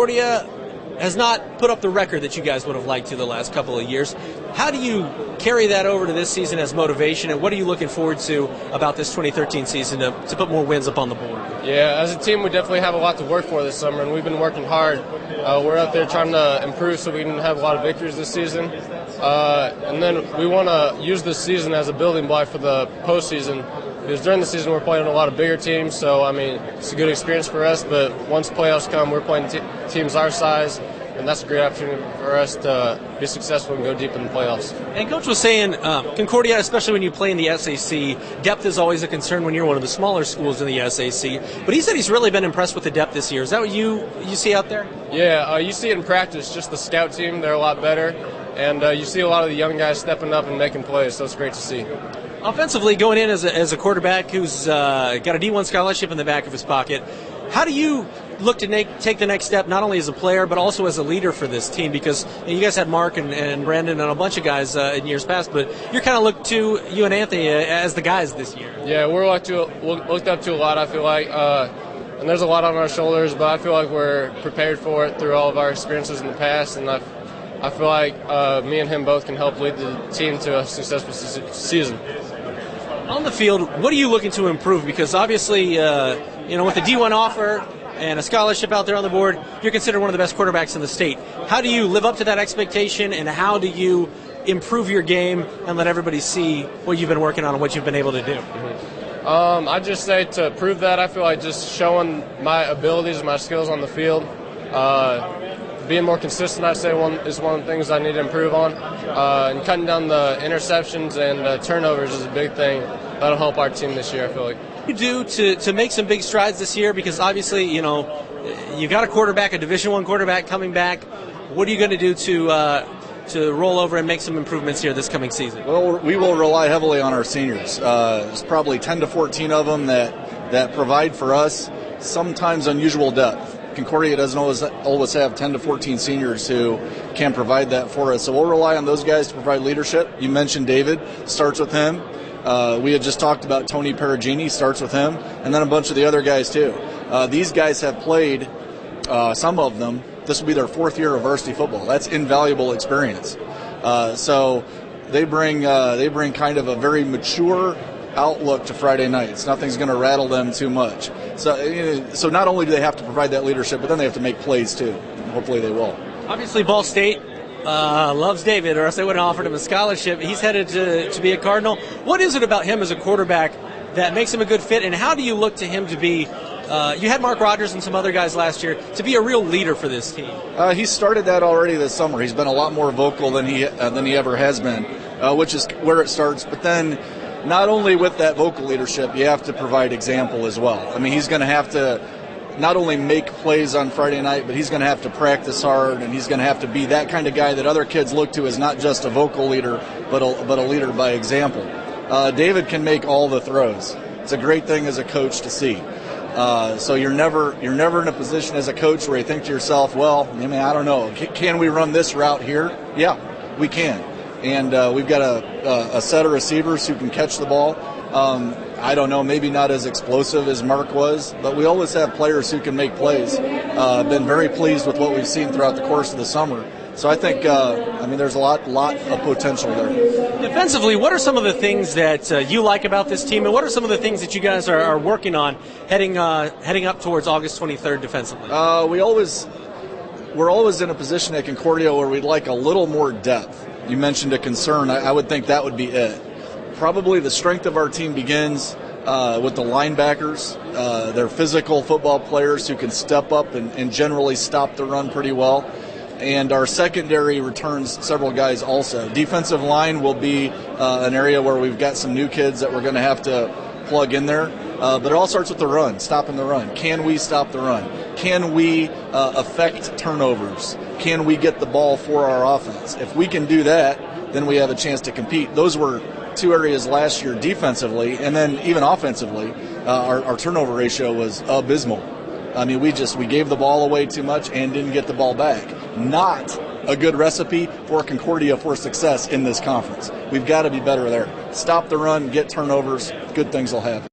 Concordia has not put up the record that you guys would have liked to the last couple of years. How do you carry that over to this season as motivation, and what are you looking forward to about this 2013 season to put more wins up on the board? Yeah, as a team, we definitely have a lot to work for this summer, and we've been working hard. We're out there trying to improve so we can have a lot of victories this season. And then we want to use this season as a building block for the postseason, because during the season we're playing a lot of bigger teams, so I mean it's a good experience for us, but once playoffs come we're playing teams our size, and that's a great opportunity for us to be successful and go deep in the playoffs. And Coach was saying Concordia, especially when you play in the SAC, depth is always a concern when you're one of the smaller schools in the SAC, but he said he's really been impressed with the depth this year. Is that what you see out there? Yeah, you see it in practice, just the scout team, they're a lot better, and you see a lot of the young guys stepping up and making plays, so it's great to see. Offensively, going in as a quarterback who's got a D1 scholarship in the back of his pocket, how do you look to take the next step, not only as a player but also as a leader for this team? Because you guys had Mark and Brandon and a bunch of guys in years past, but you're kind of looked to, you and Anthony, as the guys this year. Yeah, we're looked up to a lot, I feel like, and there's a lot on our shoulders, but I feel like we're prepared for it through all of our experiences in the past, and I feel like me and him both can help lead the team to a successful season. On the field, what are you looking to improve? Because obviously, with the D1 offer and a scholarship out there on the board, you're considered one of the best quarterbacks in the state. How do you live up to that expectation, and how do you improve your game and let everybody see what you've been working on and what you've been able to do? I just say to prove that, I feel like just showing my abilities and my skills on the field. Being more consistent, I say, is one of the things I need to improve on. And cutting down the interceptions and turnovers is a big thing. That'll help our team this year, I feel like. What do you do to make some big strides this year? Because obviously, you got a quarterback, a Division I quarterback coming back. What are you going to do to roll over and make some improvements here this coming season? Well, we will rely heavily on our seniors. There's probably 10 to 14 of them that provide for us sometimes unusual depth. Concordia doesn't always have 10 to 14 seniors who can provide that for us. So we'll rely on those guys to provide leadership. You mentioned David, starts with him. We had just talked about Tony Perugini, starts with him, and then a bunch of the other guys too. These guys have played, some of them, this will be their fourth year of varsity football. That's invaluable experience. So they bring kind of a very mature outlook to Friday nights. Nothing's going to rattle them too much. So not only do they have to provide that leadership, but then they have to make plays too. Hopefully they will. Obviously, Ball State loves David, or else they wouldn't have offered him a scholarship. He's headed to be a Cardinal. What is it about him as a quarterback that makes him a good fit, and how do you look to him to be, you had Mark Rogers and some other guys last year, to be a real leader for this team? He started that already this summer. He's been a lot more vocal than he ever has been, which is where it starts. But then not only with that vocal leadership, you have to provide example as well. I mean, he's going to have to not only make plays on Friday night, but he's going to have to practice hard, and he's going to have to be that kind of guy that other kids look to as not just a vocal leader, but a leader by example. David can make all the throws. It's a great thing as a coach to see. So you're never in a position as a coach where you think to yourself, well, I mean, I don't know, can we run this route here? Yeah, we can. And we've got a set of receivers who can catch the ball. I don't know, maybe not as explosive as Mark was, but we always have players who can make plays. Been very pleased with what we've seen throughout the course of the summer. So I think, there's a lot of potential there. Defensively, what are some of the things that you like about this team, and what are some of the things that you guys are working on heading up towards August 23rd defensively? We're always in a position at Concordia where we'd like a little more depth. You mentioned a concern. I would think that would be it. Probably the strength of our team begins with the linebackers. They're physical football players who can step up and generally stop the run pretty well. And our secondary returns several guys also. Defensive line will be an area where we've got some new kids that we're going to have to plug in there. But it all starts with the run, stopping the run. Can we stop the run? Can we affect turnovers? Can we get the ball for our offense? If we can do that, then we have a chance to compete. Those were two areas last year defensively, and then even offensively, our turnover ratio was abysmal. I mean, we gave the ball away too much and didn't get the ball back. Not a good recipe for Concordia for success in this conference. We've got to be better there. Stop the run, get turnovers, good things will happen.